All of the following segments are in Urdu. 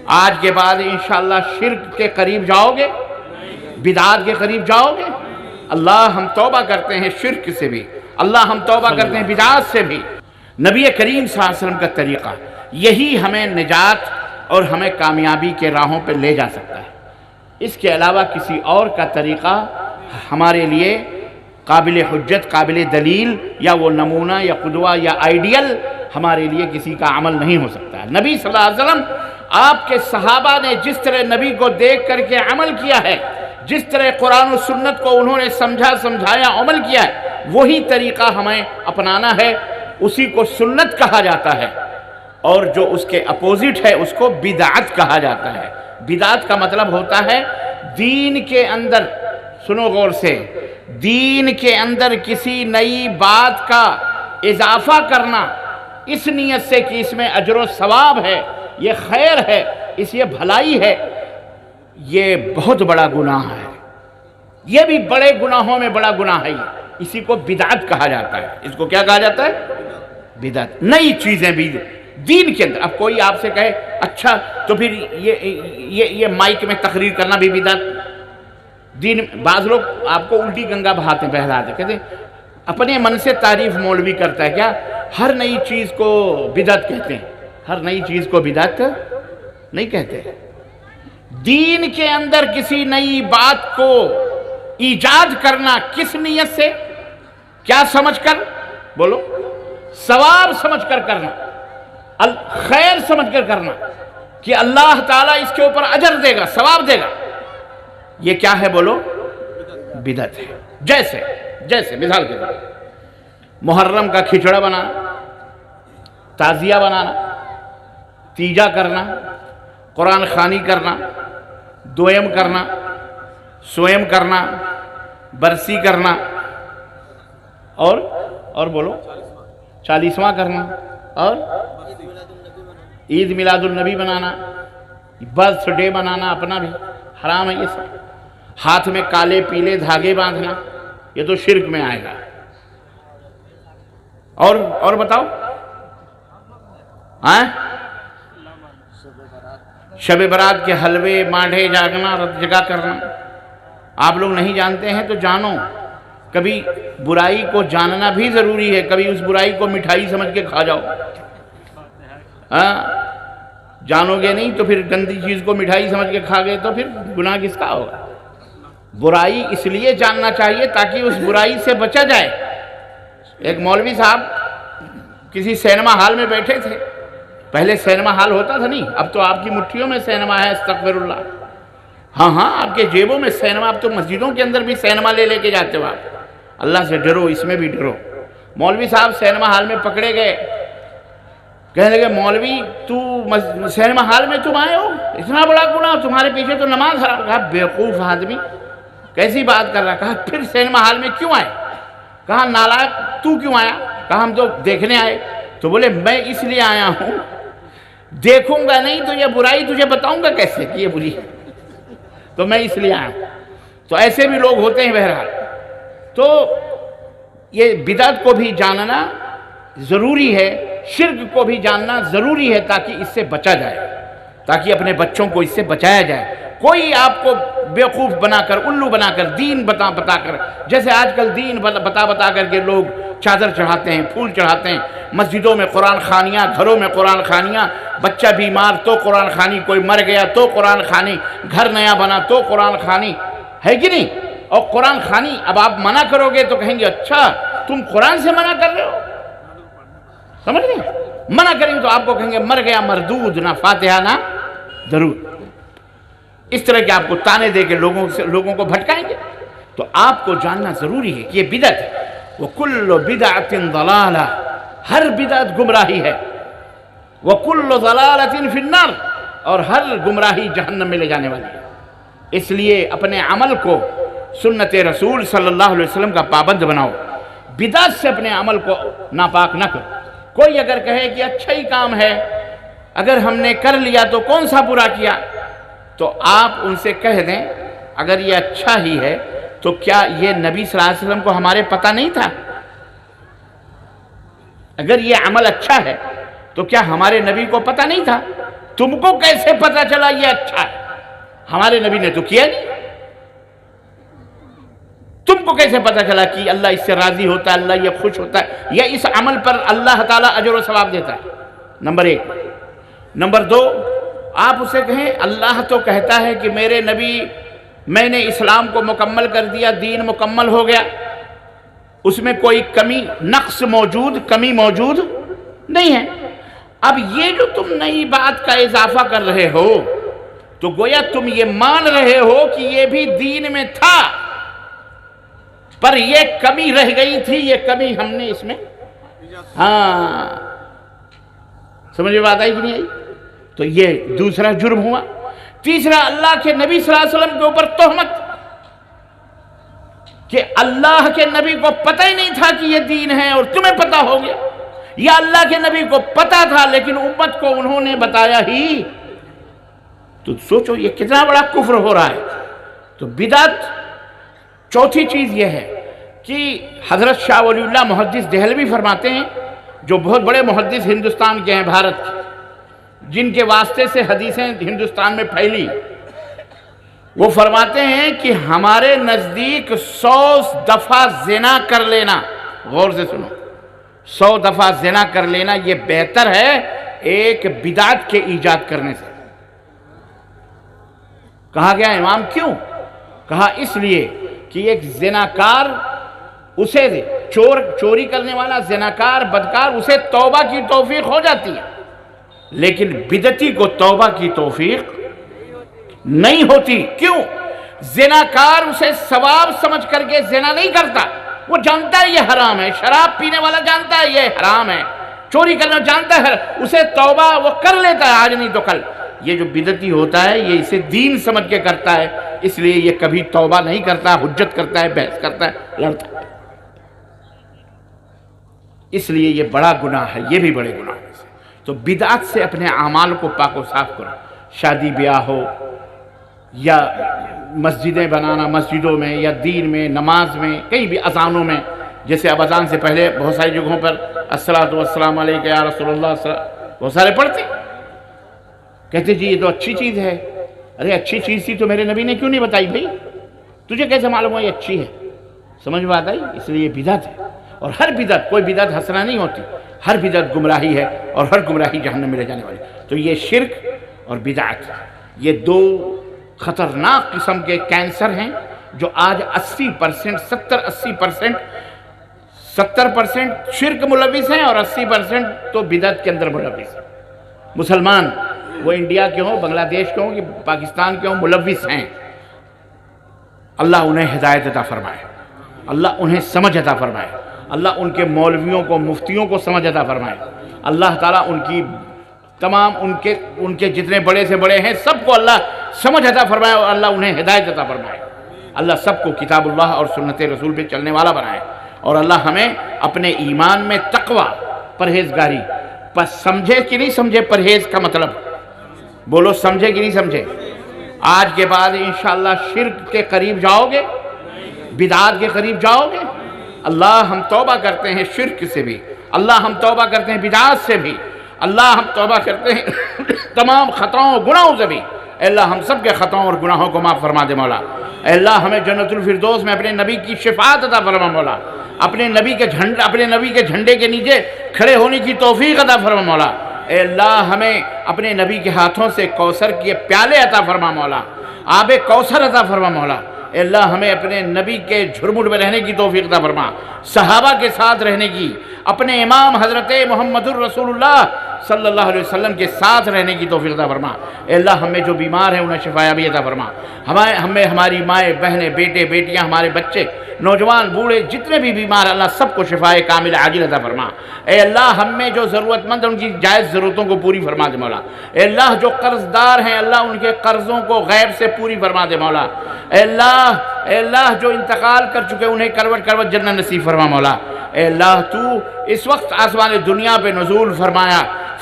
آج کے بعد انشاءاللہ شرک کے قریب جاؤ گے؟ بدعات کے قریب جاؤ گے؟ اللہ ہم توبہ کرتے ہیں شرک سے بھی، اللہ ہم توبہ کرتے ہیں بدعات سے بھی۔ نبی کریم صلی اللہ علیہ وسلم کا طریقہ یہی ہمیں نجات اور ہمیں کامیابی کے راہوں پہ لے جا سکتا ہے۔ اس کے علاوہ کسی اور کا طریقہ ہمارے لیے قابل حجت، قابل دلیل، یا وہ نمونہ یا قدوہ یا آئیڈیل ہمارے لیے کسی کا عمل نہیں ہو سکتا ہے۔ نبی صلی اللہ علیہ وسلم، آپ کے صحابہ نے جس طرح نبی کو دیکھ کر کے عمل کیا ہے، جس طرح قرآن و سنت کو انہوں نے سمجھایا، عمل کیا ہے، وہی طریقہ ہمیں اپنانا ہے۔ اسی کو سنت کہا جاتا ہے، اور جو اس کے اپوزٹ ہے اس کو بدعت کہا جاتا ہے۔ بدعت کا مطلب ہوتا ہے دین کے اندر، سنو غور سے، دین کے اندر کسی نئی بات کا اضافہ کرنا اس نیت سے کہ اس میں اجر و ثواب ہے، یہ خیر ہے، اس یہ بھلائی ہے، یہ بہت بڑا گناہ ہے۔ یہ بھی بڑے گناہوں میں بڑا گناہ ہے۔ اسی کو بدعت کہا جاتا ہے۔ اس کو کیا کہا جاتا ہے؟ بدعت۔ نئی چیزیں بھی دین کے اندر۔ اب کوئی آپ سے کہے اچھا تو پھر یہ مائک میں تقریر کرنا بھی بدعت دین۔ بعض لوگ آپ کو الٹی گنگا بہاتے بہلاتے، کہتے ہیں اپنے من سے تعریف مولوی کرتا ہے کیا؟ ہر نئی چیز کو بدعت کہتے ہیں۔ ہر نئی چیز کو بدعت نہیں کہتے۔ دین کے اندر کسی نئی بات کو ایجاد کرنا کس نیت سے؟ کیا سمجھ کر؟ بولو۔ ثواب سمجھ کر کرنا، خیر سمجھ کر کرنا کہ اللہ تعالیٰ اس کے اوپر اجر دے گا، ثواب دے گا، یہ کیا ہے؟ بولو، بدعت ہے۔ جیسے مثال کے طور پر محرم کا کھچڑا بنانا، تعزیہ بنانا، تیجا کرنا، قرآن خوانی کرنا، دویم کرنا، سویم کرنا، برسی کرنا، اور بولو 40واں کرنا، اور عید میلاد النبی بنانا، برتھ ڈے بنانا اپنا بھی حرام ہے۔ یہ سب ہاتھ میں کالے پیلے دھاگے باندھنا، یہ تو شرک میں آئے گا۔ اور بتاؤ، شب برات کے حلوے مانڈے جاگنا، رت جگا کرنا۔ آپ لوگ نہیں جانتے ہیں تو جانو، کبھی برائی کو جاننا بھی ضروری ہے، کبھی اس برائی کو مٹھائی سمجھ کے کھا جاؤ۔ جانو گے نہیں تو پھر گندی چیز کو مٹھائی سمجھ کے کھا گئے تو پھر گناہ کس کا ہوگا؟ برائی اس لیے جاننا چاہیے تاکہ اس برائی سے بچا جائے۔ ایک مولوی صاحب کسی سینما ہال میں بیٹھے تھے۔ پہلے سینما ہال ہوتا تھا نہیں، اب تو آپ کی مٹھیوں میں سینما ہے، استغفر اللہ۔ ہاں آپ کے جیبوں میں سینما، اب تو مسجدوں کے اندر بھی سینما لے کے جاتے ہو آپ۔ اللہ سے ڈرو، اس میں بھی ڈرو۔ مولوی صاحب سینما ہال میں پکڑے گئے، کہنے لگے مولوی تو سینما ہال میں تم آئے ہو، اتنا بڑا گناہ، تمہارے پیچھے تو نماز حرام۔ کہا بیوقوف آدمی، کیسی بات کر رہا؟ کہا پھر سینما ہال میں کیوں آئے؟ کہا نالائق تو کیوں آیا؟ کہا ہم تو دیکھنے آئے۔ تو بولے میں اس لیے آیا ہوں، دیکھوں گا نہیں تو یہ برائی تجھے بتاؤں گا کیسے کہ یہ بری ہے، تو میں اس لیے آیا ہوں۔ تو ایسے بھی لوگ ہوتے ہیں بہرحال۔ تو یہ بدعت کو بھی جاننا ضروری ہے، شرک کو بھی جاننا ضروری ہے تاکہ اس سے بچا جائے، تاکہ اپنے بچوں کو اس سے بچایا جائے۔ کوئی آپ کو بیوقوف بنا کر، الو بنا کر، دین بتا کر، جیسے آج کل دین بتا کر کے لوگ چادر چڑھاتے ہیں، پھول چڑھاتے ہیں، مسجدوں میں قرآن خوانیاں، گھروں میں قرآن خوانیاں، بچہ بیمار تو قرآن خوانی، کوئی مر گیا تو قرآن خوانی، گھر نیا بنا تو قرآن خوانی، ہے کہ نہیں؟ اور قرآن خوانی اب آپ منع کرو گے تو کہیں گے اچھا تم قرآن سے منع کر رہے ہو، سمجھ رہے ہیں؟ منع کریں گے تو آپ کو کہیں گے مر گیا مردود، نہ فاتحہ نہ درود۔ اس طرح کے آپ کو تانے دے کے لوگوں کو بھٹکائیں گے۔ تو آپ کو جاننا ضروری ہے کہ یہ بدعت ہے۔ وَكُلُّ بِدْعَةٍ ضَلَالَةٍ، ہر بدعت گمراہی ہے۔ وَكُلُّ ضَلَالَةٍ فِي النَّارِ، اور ہر گمراہی جہنم میں لے جانے والی ہے۔ اس لیے اپنے عمل کو سنت رسول صلی اللہ علیہ وسلم کا پابند بناؤ، بدعت سے اپنے عمل کو ناپاک نہ کرو۔ کوئی اگر کہے کہ اچھا ہی کام ہے، اگر ہم نے کر لیا تو کون سا برا کیا، تو آپ ان سے کہہ دیں اگر یہ اچھا ہی ہے تو کیا یہ نبی صلی اللہ علیہ وسلم کو ہمارے پتہ نہیں تھا؟ اگر یہ عمل اچھا ہے تو کیا ہمارے نبی کو پتہ نہیں تھا؟ تم کو کیسے پتا چلا یہ اچھا ہے؟ ہمارے نبی نے تو کیا نہیں. تم کو کیسے پتا چلا کہ اللہ اس سے راضی ہوتا ہے, اللہ یہ خوش ہوتا ہے, یا اس عمل پر اللہ تعالیٰ اجر و ثواب دیتا ہے؟ نمبر 1. نمبر 2, آپ اسے کہیں اللہ تو کہتا ہے کہ میرے نبی, میں نے اسلام کو مکمل کر دیا, دین مکمل ہو گیا, اس میں کوئی کمی نقص موجود, کمی موجود نہیں ہے. اب یہ جو تم نئی بات کا اضافہ کر رہے ہو تو گویا تم یہ مان رہے ہو کہ یہ بھی دین میں تھا, پر یہ کمی رہ گئی تھی, یہ کمی ہم نے اس میں, ہاں سمجھ میں بات آئی کہ نہیں آئی؟ تو یہ دوسرا جرم ہوا. تیسرا, اللہ کے نبی صلی اللہ علیہ وسلم کے اوپر تہمت کہ اللہ کے نبی کو پتہ ہی نہیں تھا کہ یہ دین ہے اور تمہیں پتہ ہو گیا, یا اللہ کے نبی کو پتہ تھا لیکن امت کو انہوں نے بتایا ہی. تو سوچو یہ کتنا بڑا کفر ہو رہا ہے. تو بدعت. چوتھی چیز یہ ہے کہ حضرت شاہ ولی اللہ محدث دہلوی فرماتے ہیں, جو بہت بڑے محدث ہندوستان کے ہیں, بھارت کے, جن کے واسطے سے حدیثیں ہندوستان میں پھیلی, وہ فرماتے ہیں کہ ہمارے نزدیک 100 دفعہ زنا کر لینا, غور سے سنو, 100 دفعہ زنا کر لینا یہ بہتر ہے ایک بدعت کے ایجاد کرنے سے. کہا گیا امام کیوں؟ کہا اس لیے کہ ایک زناکار, اسے چوری کرنے والا زناکار, بدکار, اسے توبہ کی توفیق ہو جاتی ہے, لیکن بدعتی کو توبہ کی توفیق نہیں ہوتی. کیوں؟ زناکار اسے ثواب سمجھ کر کے زنا نہیں کرتا, وہ جانتا ہے یہ حرام ہے. شراب پینے والا جانتا ہے یہ حرام ہے, چوری کرنا جانتا ہے, اسے توبہ وہ کر لیتا ہے آج نہیں تو کل. یہ جو بدعتی ہوتا ہے یہ اسے دین سمجھ کے کرتا ہے, اس لیے یہ کبھی توبہ نہیں کرتا, حجت کرتا ہے, بحث کرتا ہے, لڑتا ہے. اس لیے یہ بڑا گناہ ہے, یہ بھی بڑے گناہ ہے. تو بدعت سے اپنے اعمال کو پاک و صاف کرو. شادی بیاہ ہو یا مسجدیں بنانا, مسجدوں میں یا دین میں, نماز میں, کہیں بھی اذانوں میں, جیسے اب اذان سے پہلے بہت ساری جگہوں پر الصلاۃ والسلام علیک یا رسول اللہ, بہت سارے پڑھتے, کہتے جی یہ تو اچھی چیز ہے. ارے اچھی چیز تھی تو میرے نبی نے کیوں نہیں بتائی بھائی؟ تجھے کیسے معلوم ہوا یہ اچھی ہے؟ سمجھ میں بات آئی؟ اس لیے یہ بدعت ہے, اور ہر بدعت, کوئی بدعت حسنہ نہیں ہوتی, ہر بدعت گمراہی ہے, اور ہر گمراہی جہنم میں لے جانے والی. تو یہ شرک اور بدعت, یہ 2 خطرناک قسم کے کینسر ہیں جو آج 80%, 70-80%, 70% شرک ملوث ہیں اور 80% تو بدعت کے اندر ملوث ہیں. مسلمان وہ انڈیا کے ہوں, بنگلہ دیش کے ہوں, کہ پاکستان کے ہوں, ملوث ہیں. اللہ انہیں ہدایت عطا فرمائے, اللہ انہیں سمجھ عطا فرمائے, اللہ ان کے مولویوں کو, مفتیوں کو سمجھ عطا فرمائے. اللہ تعالیٰ ان کی تمام ان کے جتنے بڑے سے بڑے ہیں سب کو اللہ سمجھ عطا فرمائے, اور اللہ انہیں ہدایت عطا فرمائے. اللہ سب کو کتاب اللہ اور سنت رسول پہ چلنے والا بنائے, اور اللہ ہمیں اپنے ایمان میں تقوی, پرہیزگاری, پس سمجھے کہ نہیں سمجھے پرہیز کا مطلب؟ بولو سمجھے کہ نہیں سمجھے؟ آج کے بعد انشاءاللہ شرک کے قریب جاؤ گے, بدعات کے قریب جاؤ گے. اللہ ہم توبہ کرتے ہیں شرک سے بھی, اللہ ہم توبہ کرتے ہیں بدعات سے بھی, اللہ ہم توبہ کرتے ہیں تمام خطاؤں گناہوں سے بھی. اے اللہ ہم سب کے خطاؤں اور گناہوں کو معاف فرما دے مولا. اے اللہ ہمیں جنت الفردوس میں اپنے نبی کی شفاعت عطا فرما مولا. اپنے نبی کے جھنڈے کے نیچے کھڑے ہونے کی توفیق عطا فرما مولا. اے اللہ ہمیں اپنے نبی کے ہاتھوں سے کوثر کے پیالے عطا فرما مولا, آب کوثر عطا فرما مولا. اے اللہ ہمیں اپنے نبی کے جھرمٹ میں رہنے کی توفیق عطا فرما, صحابہ کے ساتھ رہنے کی, اپنے امام حضرت محمد الرسول اللہ صلی اللہ علیہ وسلم کے ساتھ رہنے کی توفیق عطا فرما. اے اللہ ہمیں جو بیمار ہیں انہیں شفا یابی عطا فرما. ہمیں ہماری مائیں, بہنیں, بیٹے, بیٹیاں, ہمارے بچے, نوجوان, بوڑھے, جتنے بھی بیمار, اللہ سب کو شفائے کامل عاجل عطا فرما. اے اللہ ہم میں جو ضرورت مند ہیں ان کی جائز ضرورتوں کو پوری فرما دے مولا. اے اللہ جو قرض دار ہیں اللہ ان کے قرضوں کو غیب سے پوری فرما دے مولا. اے اللہ جو انتقال کر چکے انہیں کروٹ کروٹ جنت نصیب فرما مولا. اے اللہ تو اس وقت آسمان دنیا پہ نزول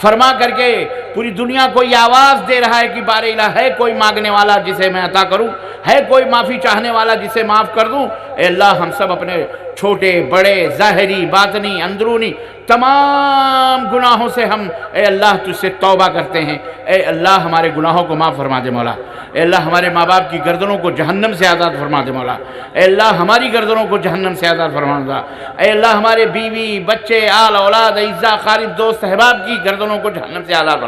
فرما کر کے پوری دنیا کو یہ آواز دے رہا ہے کہ بار الہ ہے کوئی مانگنے والا جسے میں عطا کروں, ہے کوئی معافی چاہنے والا جسے معاف کر دوں. اے اللہ ہم سب اپنے چھوٹے بڑے ظاہری باطنی اندرونی تمام گناہوں سے ہم اے اللہ تجھ سے توبہ کرتے ہیں۔ اے اللہ ہمارے گناہوں کو معاف فرما دے مولا۔ اے اللہ ہمارے ماں باپ کی گردنوں کو جہنم سے آزاد فرما دے مولا۔ اے اللہ ہماری گردنوں کو جہنم سے آزاد فرما دے۔ اے اللہ ہمارے بیوی بچے آل اولاد اعزاء اقارب دوست احباب کی گردنوں کو جہنم سے آزاد فرما دے۔